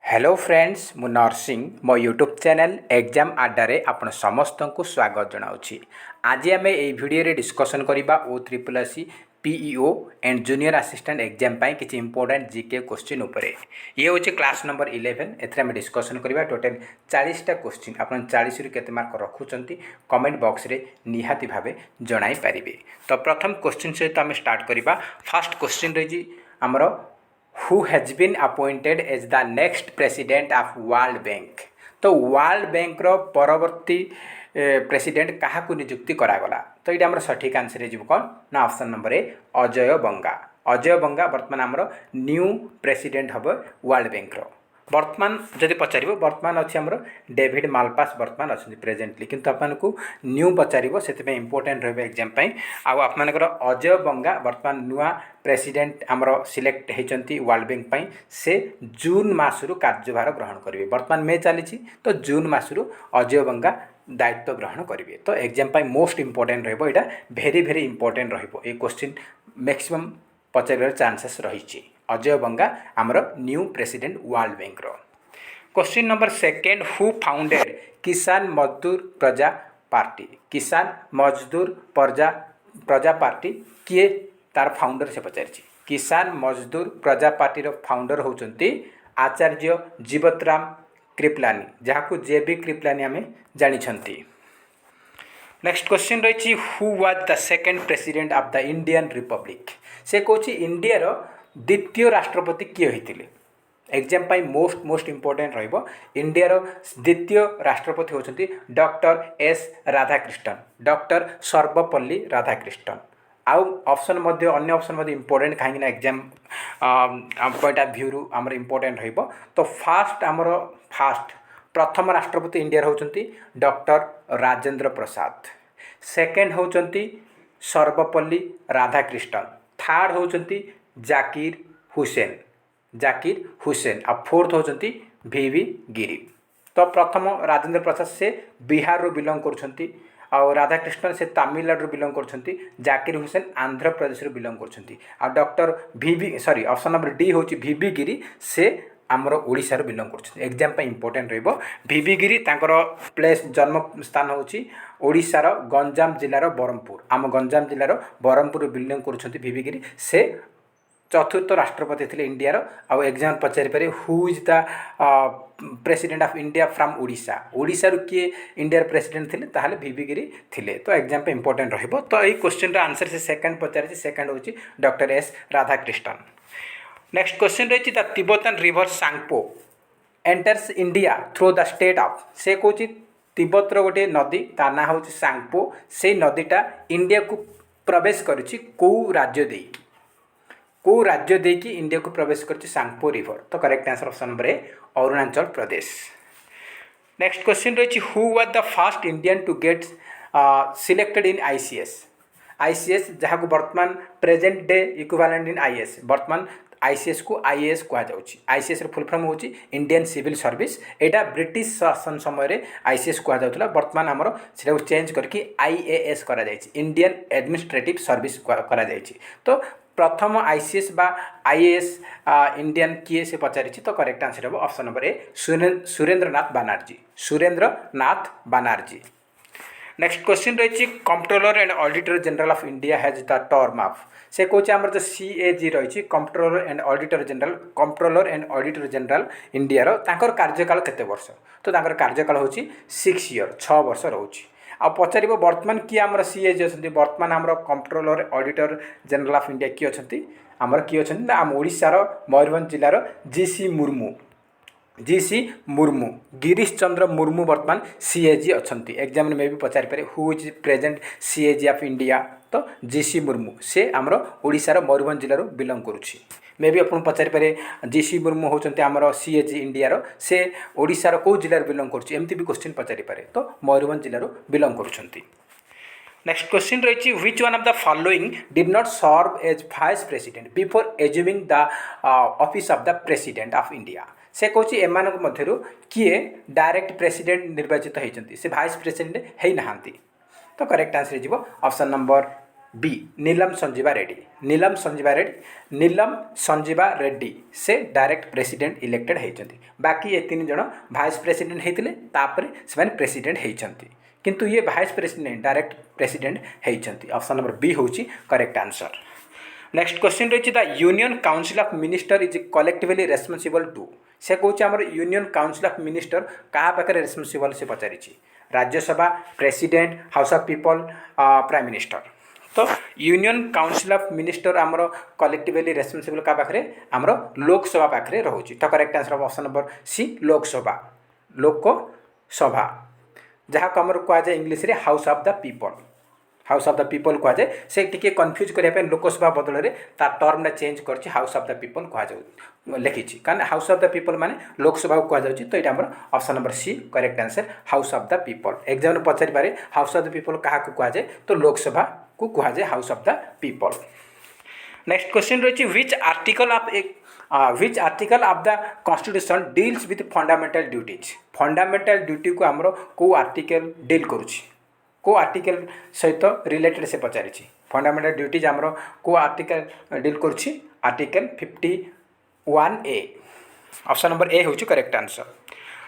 Hello friends मु नरसिंह मो YouTube channel exam Adda आपण समस्त को स्वागत जनाऊँगी। आज आम ये भिडियो डिस्कसन करवा O triple SC PEO and junior assistant exam किसी इंपोर्टेंट जीके क्वेश्चन उपरे। ये हूँ क्लास नंबर 11 एम डिस्कसन करवा टोटाल 40टा क्वेश्चन आप 40 रु केते मार्क रखुंट कमेंट बॉक्स रे निहाती भाव जनाई पारे। तो प्रथम क्वेश्चन सहित आम स्टार्ट करवा। फर्स्ट क्वेश्चन रही आमर who has been appointed as the next president of World Bank। तो वर्ल्ड बैंक रो परवर्ती प्रेसिडेंट क्या नियुक्ति करागला। तो ये आम सठिक आंसर हो कौन ना ऑप्शन नंबर ए अजय बंगा। अजय बंगा बर्तमान आमर न्यू प्रेसिडेंट हम वर्ल्ड बैंक रो। बर्तमान जदि पचार बर्तमान अच्छे आमर डेविड मालपास बर्तमान अच्छा प्रेजेंटली किंतु आपको न्यू पचार से इंपोर्टेंट रहा एग्जाम आपर अजय बंगा बर्तमान नुआ प्रेसिडेंट आमर सिलेक्ट होती वर्ल्ड बैंक पई से जून मासरू कार्यभार ग्रहण करेंगे। बर्तमान मे चली तो जून मासरू अजय बंगा दायित्व ग्रहण करेंगे। तो एग्जाम मोस्ट इंपोर्टेंट रहा very very important question maximum पचार चांसेस रही। अजय बंगा आमर न्यू प्रेसिडेंट वर्ल्ड बैंक रो। Question number second who founded Kisan Mazdoor Praja party. किसान मजदूर प्रजा पार्टी किए तार फाउंडर से पचार। किसान मजदूर प्रजा पार्टी रो फाउंडर होचंती आचार्य जीवतराम कृपलानी जहाँ जेबी कृपलानी आम जानी। नेक्स्ट क्वेश्चन रही who was the second president of the Indian republic. से कौन इंडिया रो द्वितीय राष्ट्रपति किए होते। एग्जाम मोस्ट इंपोर्टेंट इंडिया रो द्वितीय राष्ट्रपति होचंती doctor S Radhakrishnan doctor Sarvepalli Radhakrishnan. आउ ऑप्शन मध्य अन्य ऑप्शन मध्य इंपोर्टेंट कहीं एग्जाम पॉइंट ऑफ व्यू आमर इंपोर्टेंट रहिबो। तो फास्ट प्रथम राष्ट्रपति India होचंती doctor Rajendra Prasad. Second होचंती Sarvepalli Radhakrishnan. Third होचंती Zakir Hussain आ फोर्थ होचंती वीवी गिरी। तो प्रथम राजेंद्र प्रसाद से बिहार रो बिलोंग करछंती और राधाकृष्णन से तमिलनाडु बिलोंग करछंती। जाकिर हुसैन आंध्र प्रदेश रो बिलोंग करछंती। आ डॉक्टर ऑप्शन नंबर डी होची वीवी गिरी से आमर ओडिशा रो बिलोंग करछंती। एग्जाम पे इंपोर्टेंट रहइबो। वीवी गिरी तांकर प्लेस जन्म स्थान होची ओडिशा रो गंजाम जिल्ला बरहमपुर। आम गंजाम जिल्ला बरहमपुर बिलोंग करछंती वीवी गिरी। से चतुर्थ राष्ट्रपति थे इंडिया रो। आउ एग्जाम पचारि पारे who is the president of India from Odisha. Odisha रू किए इंडिया प्रेसिडेंट थे ताहले वीवी गिरी थिले। तो एग्जाम पे इंपोर्टेंट रहिबो। तो यही क्वेश्चन रा आंसर से सेकंड पचारि सेकंड होची doctor S Radhakrishnan. Next question रही the Tibetan river Tsangpo enters India through the state of. से कौन तिब्बतर गोटे नदी तार ना हूँ सांगपो। से नदीटा इंडिया को प्रवेश करुच्ची कौ राज्य देकी इंडिया को प्रवेश कर सांगपो रिवर। तो correct answer option number A Arunachal Pradesh. Next question रही who was the first Indian to get selected in ICS जहाँ को बर्तमान present day equivalent in IAS. बर्तमान आईसीएस को आईएएस कहुच्छी। आईसीएस फुल फॉर्म होची इंडियन सिविल सर्विस। एटा ब्रिटिश शासन समय आईसीएस कहुला। बर्तमान आमर से चेंज करके आईएएस करा जायछि इंडियन एडमिनिस्ट्रेटिव सर्विस करा जायछि। तो प्रथम आईसीएस बा आईएएस इंडियन किए से पचारि। तो करेक्ट आंसर हो option number A Surendranath Banerjee. Next question रही controller and auditor general of India has the term of. से कौन आमर जो सीएजी रही controller and auditor general India रो तांकर कार्यकाल केते वर्ष। तो तांकर कार्यकाल होची 6 ईयर 6 वर्ष रोची। आ पचार बर्तमान किए आमर सीएजी अच्छा। बर्तमान आमर controller auditor general of India किए अच्छा आमर किए अच्छा आम ओडिशार मयूरभंज जिलार जीसी मुर्मू गिरीश चंद्र मुर्मू बर्तमान सीएजी अच्छा। एग्जाम में भी पचारि पारे who is present CAG of India. तो जीसी मुर्मू से आमर ओडिशार मयूरभंज जिलार बिलोंग करुच्ची। मे भी आपको पचारि पारे जीसी मुर्मू होचंती आमर सीएजी इंडिया रो। से ओडिशार को जिलार बिलोंग करुच्ची एमती भी क्वेश्चन पचारि पारे। तो मयूरभंज जिलार बिलोंग करुछंती। नेक्स्ट क्वेश्चन रही which one of the following did not serve as vice president before assuming the office of the president of India. से कौन एम मध्य किए डायरेक्ट प्रेसिडेंट निर्वाचित होती से वाइस प्रेसिडेंट है नहांती। तो करेक्ट आंसर हो option number B Neelam Sanjiva Reddy. Neelam Sanjiva Reddy से डायरेक्ट प्रेसिडेंट इलेक्टेड होती। बाकी ये 3 जन भाइस प्रेसिडेंट होते तापर से प्रेसिडेंट होती किंतु ये भाइस प्रेसिडेंट डायरेक्ट प्रेसिडेंट होती। ऑप्शन नंबर बी हूँ करेक्ट आंसर। नेक्स्ट क्वेश्चन रही the union council of minister is collectively responsible to. से कौन आम यूनियन काउंसिल ऑफ मिनिस्टर क्या पाखे रेस्पॉन्सिबल से पचारि Rajya Sabha, president, house of people, prime minister. तो यूनियन काउंसिल ऑफ मिनिस्टर आमर कलेक्टिवली रेस्पॉन्सिबल क्या पाखे आमर लोकसभा पाखे रोचे। तो correct answer option number C Lok Sabha जहाँ को आमर कहुए इंग्लीश रे हाउस ऑफ द पीपल कहुए। से टिके कन्फ्यूज करने लोकसभा बदल में तार टर्मटा चेंज कर हाउस ऑफ द पीपल कहुए लिखी कारण हाउस ऑफ द पीपल माने लोकसभा को कहुए। तो यहाँ आमर option number C correct answer house of the people. Exam पचारि पारे हाउस ऑफ द पीपल क्या कहुए तो लोकसभा को कहुए house of the people. Next question रही which article of the constitution deals with fundamental duties। Fundamental duty को आमर को आर्टिकल डील करुच्ची को आर्टिकल सहित रिलेटेड से पचारि फंडामेंटल ड्यूटीज आमर को आर्टिकल डील करुच्ची article 51A। Option number A हूँ करेक्ट आंसर।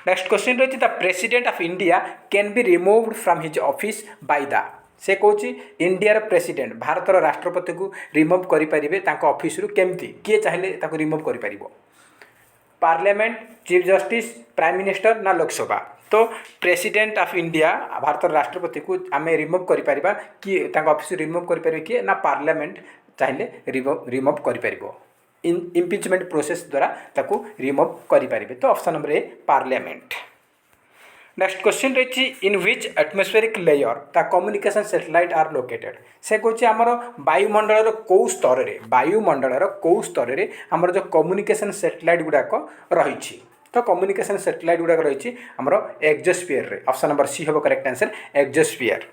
नेक्स्ट क्वेश्चन रही the president of India can be removed from his office by the. से कौन इंडियार प्रेसिडेंट भारतर राष्ट्रपति को रिमूव करें ऑफिस केमती किए चाहिए रिमूव कर parliament, chief justice, prime minister ना लोकसभा। तो प्रेसिडेंट ऑफ इंडिया भारत राष्ट्रपति को आम रिमूव कर कि ऑफिस रिमूव कर किए ना पार्लियामेंट चाहिए रिमूव कर इम्पिचमेंट प्रोसेस द्वारा ताको रिमूव करें। तो option number A parliament. Next question रही in which atmospheric layer the communication satellite are located. से कौन आमर वायुमंडल कौ स्तर में आमर जो कम्युनिकेशन सैटेलाइट गुड़ाक रही। तो कम्युनिकेशन सैटेलाइट गुड़ाक रही आमर एक्सोस्फीयर। ऑप्शन नंबर सी हम correct answer exosphere.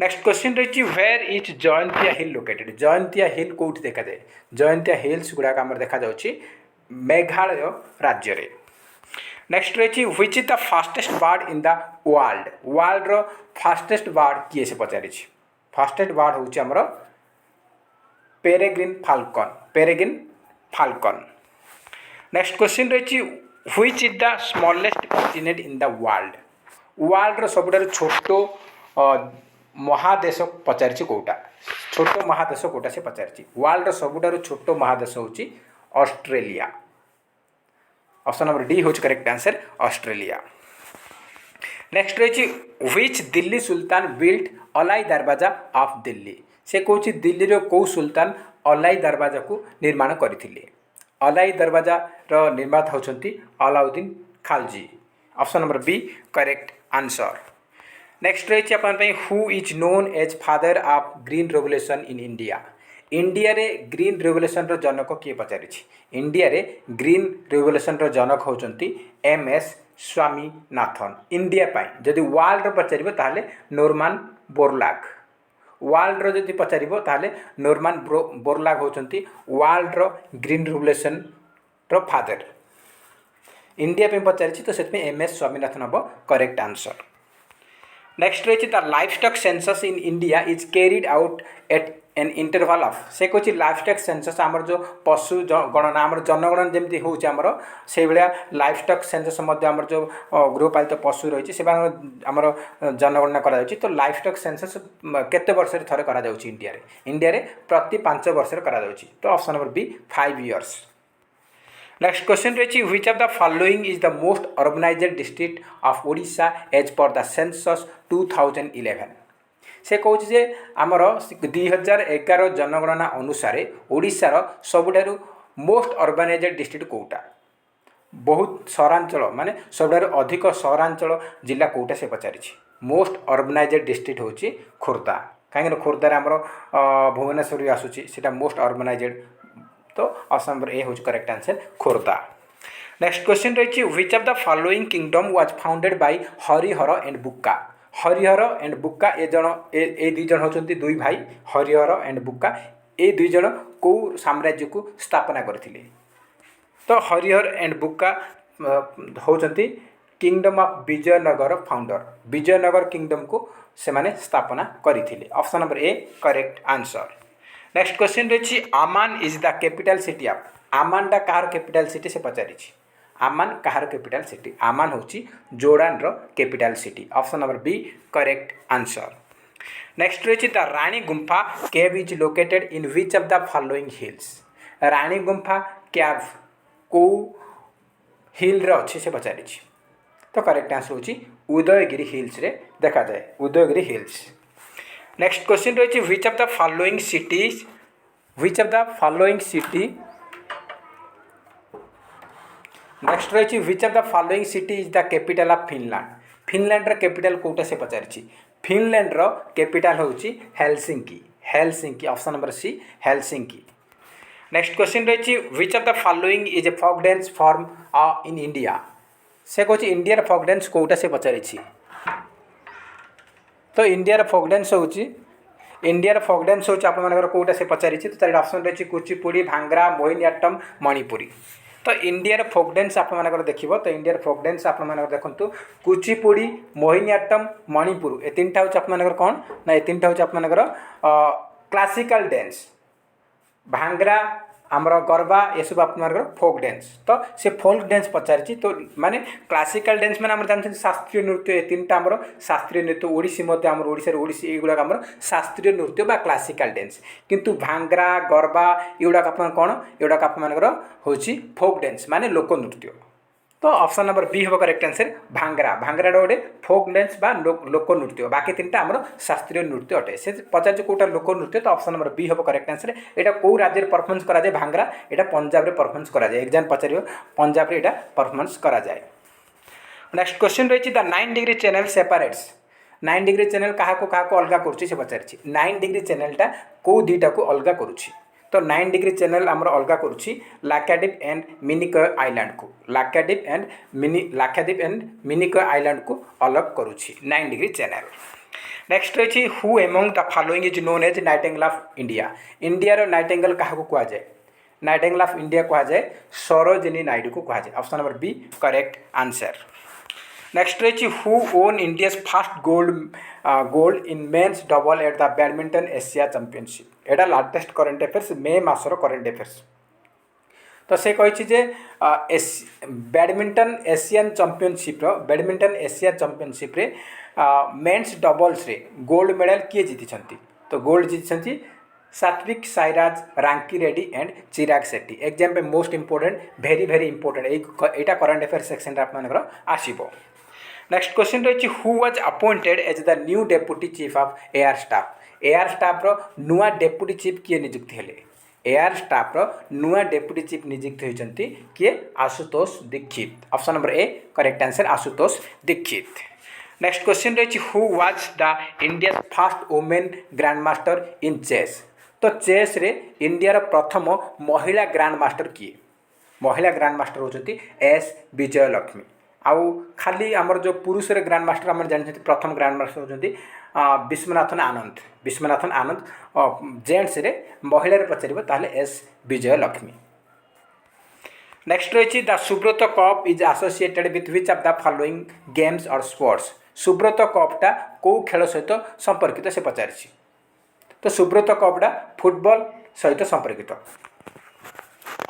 Next question रही where is Jaintia hill located. Jaintia hill कौट देखा जाए जयंतिया हिल्स गुड़ाक आमर देखा मेघालय राज्य रे। नेक्स्ट रही which is the fastest bird in the world रो फास्टेस्ट बर्ड किए से पचारि फास्टेस्ट बर्ड हूँ आमर पेरेग्रिन फाल्कन। नेक्स्ट क्वेश्चन रही which is the smallest continent in the world रो सबुठारु छोट महादेश पचारि कौटा छोट महादेश कौटा से पचारि वर्ल्ड रो सबुठारु छोट महादेश हूँ ऑस्ट्रेलिया। ऑप्शन नंबर डी हूँ करेक्ट आंसर ऑस्ट्रेलिया। नेक्स्ट रही which Delhi sultan built Alai Darwaza of Delhi. से कौन दिल्ली रो कौ सुल्तान अलाई दरवाजा को निर्माण करथिले। अलाई दरवाजा रो निर्माता होचंती Alauddin Khalji. Option number B correct answer. Next रही अपन who is known as father of green revolution in India. India रे ग्रीन रेवोल्यूशन रो जनक किए पचारि इंडिया रे ग्रीन रेवोल्यूशन रो जनक होचंती MS स्वामीनाथन। इंडिया पाई जदि वर्ल्ड रो पचारिबो ताले नॉर्मन बोरलाग। वर्ल्ड रो जदि पचारिबो ताले नॉर्मन बोरलाग होचंती वर्ल्ड रो ग्रीन रेवोल्यूशन रो फादर। इंडिया पे पचारि तो से MS स्वामीनाथन हम करेक्ट आंसर। नेक्स्ट रही the livestock census in India is carried out at an interval of. से कौन लाइफस्टॉक सेंसस आमर जो पशु गणना आमर जनगणना जमी हूँ आमर से भाया लाइफस्टॉक सेंसस आमर जो गृहपालित पशु रही से आमर जनगणना करा। तो लाइफस्टॉक सेंसस केते वर्ष थे करा इंडिया रे प्रति 5 वर्ष करा। तो option number B 5 years। Next question रही which of the following is the most urbanised district of Odisha as per the census 2011। से कौन जे आमर 2011 जनगणना अनुसार ओडिशार सबुठारु मोस्ट अर्बनाइज्ड डिस्ट्रिक्ट कौटा बहुत सहरांचल माने सबुठारु अधिक सहरांचल जिला कौटा से पचारि मोस्ट अर्बनाइज्ड डिस्ट्रिक्ट हूँ खोर्धा। कहीं खोर्धार आमर भुवनेश्वर भी आसूँ मोस्ट अर्बनाइज्ड। तो ऑप्शन नंबर ए हूँ correct answer Khordha. Next question रही which of the following kingdom was founded by Harihara and Bukka. Harihara and Bukka ए दुई जन होचंती दुई भाई हरिहर एंड बुक्का। ए दुई जन को साम्राज्य को स्थापना करथिले। तो हरिहर एंड बुक्का होचंती kingdom of Vijayanagara founder. Vijayanagara kingdom को से माने स्थापना करथिले। Option number A correct answer. Next question रही Amman is the capital city of. Amman टा कहार कैपिटल सिटी से पचारि। आमान कहार कैपिटल सिटी। आमान होची जोर्डान रो capital city. Option number B correct answer. Next रही the Rani Gumpha cave is located in which of the following hills. Rani Gumpha cave को हिल रे अच्छे से पचारि। तो करेक्ट आंसर होची उदयगिरी हिल्स रे देखा जाए, उदयगिरी हिल्स। नेक्स्ट क्वेश्चन रही which of the following cities, which of the following city, next रही which of the following city is the capital of Finland. Finland रो कैपिटल कोटा से पचारि। फिनलैंड रो कैपिटल होची Helsinki. Helsinki option number C Helsinki. Next question रही which of the following is a folk dance form in India. से कहूँ India folk dance कोटा से पचारि। तो इंडिया फोक डांस होची, इंडिया फोक डांस होची आप मानकर कोटा से पचारि। तो चार ऑप्शन रही कुचिपुड़ी, भांगरा, मोहिनीअट्टम, मणिपुरी। तो इंडिया फोक डांस आप मानकर देखिबो। तो इंडिया फोक डांस आप मानकर देखंतु कुचिपुड़ी, मोहिनीअट्टम, मणिपुर ए तीनटा होची आप मानकर कोन ना, ए तीनटा होची आप मानकर क्लासिकल डांस। भांगरा आमर गरबा ये सब आप फोक डांस। तो से फोक डांस पचारि। तो माने क्लासिकल डांस माने जानते शास्त्रीय नृत्य ए तीन टाइम शास्त्रीय नृत्य। ओडिसी मध्य आम ओडिशा ओडिसी एगुड़ा आम शास्त्रीय नृत्य बा क्लासिकल डांस। किंतु भांगरा गरबा एगुड़ा आप कौन एगुड़ा आप होची फोक डांस माने लोक नृत्य। तो ऑप्शन नंबर बी हम करेक्ट आंसर भांगरा। भांगरा गोटे फोक डांस बा लोक नृत्य। बाकी तीन टा आमर शास्त्रीय नृत्य अटे। से पचार कोटा लोक नृत्य। तो ऑप्शन नंबर बी हम करेक्ट आंसर। यहाँ कौ राज्य परफॉर्मेंस करा जाए भांगरा, यहाँ पंजाब रे परफॉर्मेंस करा जाए। एग्जाम पचार पंजाब रे यहाँ परफॉर्मेंस करा जाए। नेक्स्ट क्वेश्चन रही the 9 degree channel separates. 9 degree channel क्या अलग करुच्ची से पचारि। 9 डिग्री चैनलटा कौ दुईटा को अलग करुच्ची। तो 9 डिग्री चैनल आमर अलग करुच्ची लाक्षाद्वीप एंड मिनिकॉय आइलैंड को। लाक्षाद्वीप एंड मिनिकॉय आइलैंड को अलग करुच्ची 9 डिग्री चैनल। नेक्स्ट रही who among the following is known as nightingale of India. India nightingale क्या कह जाए, नाइटिंगेल ऑफ इंडिया कह जाए सरोजिनी नायडू को कह जाए। Option number B correct answer. Next रही who won India's first gold in men's double at the badminton Asia championship. एटा लाटेस्ट करेन्ट अफेयर्स मे मासर करेन्ट अफेयर्स। तो से कही बैडमिंटन एशियन चैंपियनशिप रे मेन्स डबल्स रे गोल्ड मेडल किए जीति। तो गोल्ड जीति Satwik Sairaj, Rankireddy and Chirag Shetty. Exam पे मोस्ट इंपोर्टेंट वेरी इंपोर्टेंट यहाँ करेन्ट अफेयर सेक्शन आप आसो। नेक्स्ट क्वेश्चन रही who was appointed as the new deputy chief of air staff. Air staff रो नुआ डेप्यूटी चीफ किए नियुक्त हेले। एयर स्टाफ रो नुआ डेप्यूटी चीफ नियुक्त होइचंती किए Ashutosh Dixit. Option number A correct answer Ashutosh Dixit. Next question रही who was the India first women grandmaster in chess. तो चेस रे इंडिया रो प्रथम महिला ग्रैंड मास्टर किए। महिला ग्रैंड मास्टर होचंती एस विजयलक्ष्मी। आउ खाली आमर जो पुरुष रे ग्रैंड मास्टर आम जानते प्रथम ग्रैंड मास्टर होचंती विश्वनाथन आनंद। विश्वनाथन आनंद। जेंट्स रे महिला रे पचारिबो ताले एस विजयलक्ष्मी। नेक्स्ट रही the Subrata cup is associated with which of the following games और स्पोर्ट्स। सुब्रत कपटा कौ खेल सहित संपर्कित से पचारि। तो सुब्रत कपटा फुटबॉल सहित संपर्कित।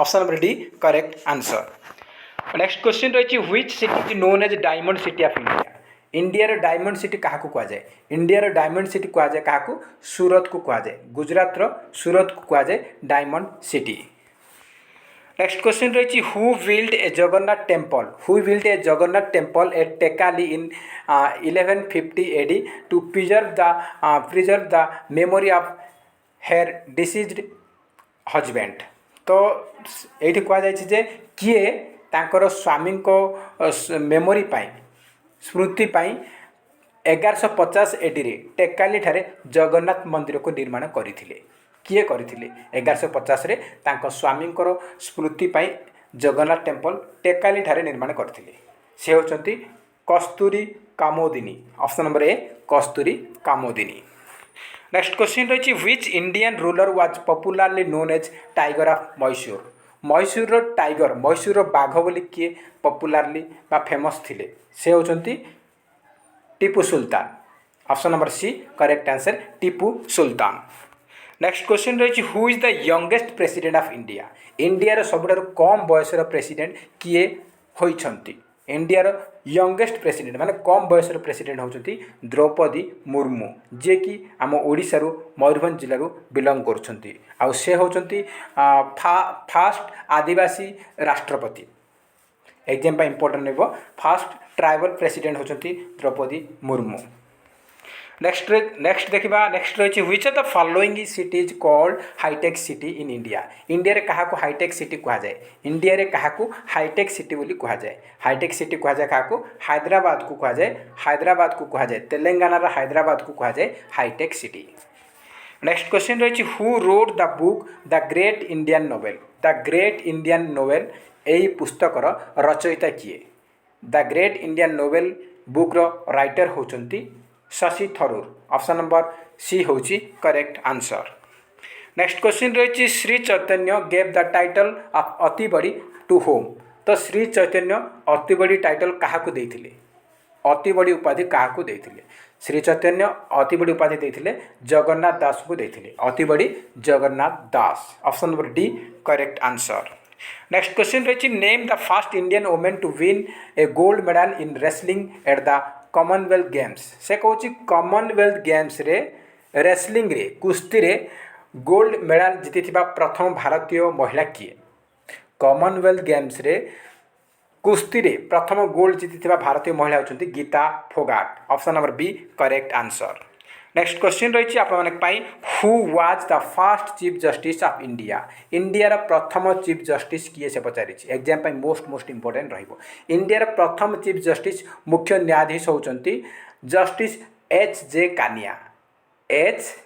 Option number D correct answer. Next question रही which city is known as diamond city of India. India diamond city क्या कह जाए। इंडिया डायमंड सिटी कह जाए क्या सूरत को कह जाए। गुजरात सूरत को कह जाए डायमंड सिटी। नेक्स्ट क्वेश्चन रही who build a Jagannath temple. Who build a Jagannath temple at Tekali in 1150 AD to preserve the memory of her deceased husband. तो ये कहुए किए तांकर स्वामी को मेमोरी पाई स्मृति पाई 1150 AD रे टेकाली ठारे जगन्नाथ मंदिर को निर्माण करथिले। किए करथिले 1150 रे तांको स्वामी को स्मृति पाई जगन्नाथ टेम्पल टेकाली ठारे निर्माण करथिले। से होचंती Kasturi Kamodini. Option number A Kasturi Kamodini. Next question रही which Indian ruler was popularly known as tiger of Mysore. Mysore tiger Mysore बाघ बोली किए पॉपुलरली बा फेमस थिले। से होचंती Tipu Sultan. Option number C correct answer Tipu Sultan. Next question रही who is the youngest president of India. India सबुठार कम बयसर प्रेसिडेंट किए होइछंती। इंडिया यंगेस्ट प्रेसिडेंट माने कम बयसर प्रेसिडेंट होउछंती द्रौपदी मुर्मू जे कि आम ओडिशा मयूरभंज जिलूर बिलंग करुछंती। आउ से होउछंती फास्ट आदिवासी राष्ट्रपति। एग्जाम इंपोर्टेंट हो फास्ट ट्राइबल प्रेसिडेंट होउछंती द्रौपदी मुर्मू। नेक्स्ट देखा नेक्स्ट रही which of the following city is called hitech city in India. India रे कहा हाईटेक सिटी कह जाए। इंडिया रे कहा हाईटेक सिटी बोली कह जाए। हाईटेक सिटी कह जाए क्या हैदराबाद को कह जाए। हैदराबाद को कह जाए तेलंगाना हैदराबाद को कह जाए हाईटेक सिटी। नेक्स्ट क्वेश्चन रही who wrote the book the great Indian novel. The great Indian novel यही पुस्तकर रचयिता किए। द ग्रेट इंडियन नोवेल बुक्र राइटर होचंती Shashi Tharoor. Option number C होची करेक्ट आंसर। नेक्स्ट क्वेश्चन रही Shri Chaitanya gave the title of Ati Badi to home. तो श्री चैतन्य अति बड़ी टाइटल क्या देथिले। अति बड़ी उपाधि क्या देथिले। श्री चैतन्य अति बड़ी उपाधि देथिले जगन्नाथ दास को देथिले। Ati Badi Jagannath Das. Option number D correct answer. Next question रही name the first Indian women to win a gold medal in wrestling at the Commonwealth Games. से कौच कॉमनवेल्थ गेम्स रे रेसलिंग रे कुश्ती रे गोल्ड मेडल जीति प्रथम भारतीय महिला किए। कॉमनवेल्थ गेम्स रे कुश्ती रे प्रथम गोल्ड जीति भारतीय महिला होती Geeta Phogat. Option number B correct answer. Next question रही आपंपाई who was the first chief justice of India. India प्रथम चीफ जस्टिस किए से पचारि। एग्जाम मोस्ट इंपोर्टेंट रहिबो। इंडिया प्रथम चीफ जस्टिस मुख्य न्यायाधीश होउचंती justice H J Kania. H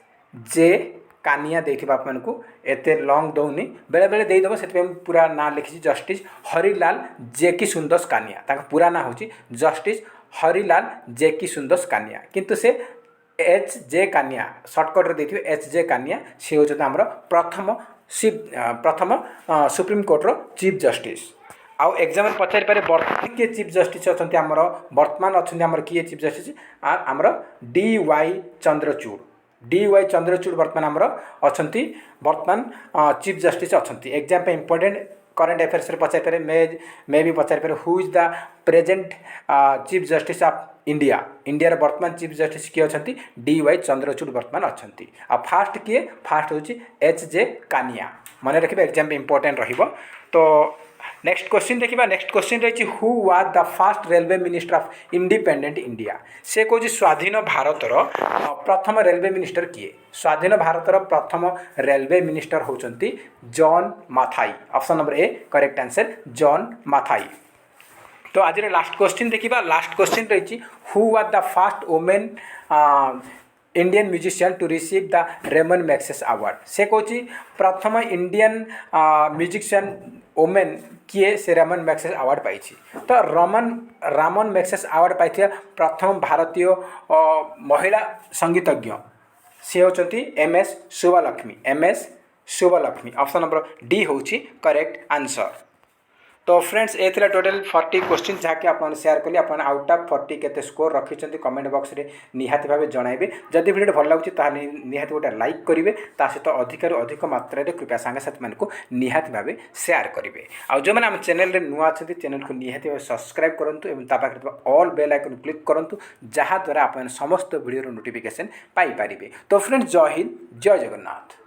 J Kania देथिबा आपको एते लॉन्ग दौनी बेले बेले देदेव से पूरा ना लिखी जस्टिस हरिलाल जेकी सुंदस कानिया। ताका पूरा ना होची जस्टिस हरिलाल जेकी सुंदस कानिया किंतु से एच जे कानिया सर्टकट रे एच जे कानिया सी हूँ आम प्रथम सुप्रीम कोर्टर चीफ जस्टिस। आउ एग्जाम पचारि पारे वर्तमान किए चीफ जस्टिस अच्छा आमर वर्तमान अच्छा आमर किए चीफ जस्टिस आमर D Y Chandrachud. D Y Chandrachud वर्तमान आमर अच्छा वर्तमान चीफ जस्टिस अच्छा। एग्जाम इंपोर्टेंट करेन्ट अफेयर्स पचारि पारे मे भी पचारि पारे who is the present chief justice of India. India वर्तमान चीफ जस्टिस किए अच्छा डी वाई चंद्रचूड़ वर्तमान अच्छा। फास्ट किए फास्ट हूँ एच जे कानिया। मन रखिए एग्जाम इंपोर्टेंट रहिबो। तो नेक्स्ट क्वेश्चन देखा। नेक्स्ट क्वेश्चन रही who was the first railway minister of independent India. से कौन स्वाधीन भारतर प्रथम रेलवे मिनिस्टर किए। स्वाधीन भारतर प्रथम रेलवे मिनिस्टर होचंती John Mathai. Option number A correct answer John Mathai. तो आज लास्ट क्वेश्चन देखा। लास्ट क्वेश्चन रही who was the first women Indian musician to receive the Ramon Magsaysay award. से कौन प्रथम इंडियन म्यूजिशियन वुमेन किए से रेमन मैग्सेस अवार्ड पाई। तो रामन मैग्सेस अवार्ड पाई प्रथम भारतीय महिला संगीतज्ञ सी होती M S Subbulakshmi. M S Subbulakshmi. Option number D होची करेक्ट आंसर। तो फ्रेंड्स ये टोटल 40 क्वेश्चन जहाँकि आप शेयर कली। आप आउट ऑफ 40 केते स्कोर रखिंट कमेंट बॉक्स रे निहाती भाव जनइबे। जदि वीडियो भल लगे निहाती गोटे लाइक करेंगे सहित अधिक अधिक मात्रा कृपया सांगसाथी मानक निहाती भाव शेयर करेंगे। आउ जो मैंने आम चैनल नुआ अच्छा चैनल को निहाती भाव सब्सक्राइब करूँ ऑल बेल आइकन क्लिक करूँ जहाँद्वारा आप समस्त वीडियो नोटिफिकेशन पाइपर। तो फ्रेंड्स जय हिंद जय जगन्नाथ।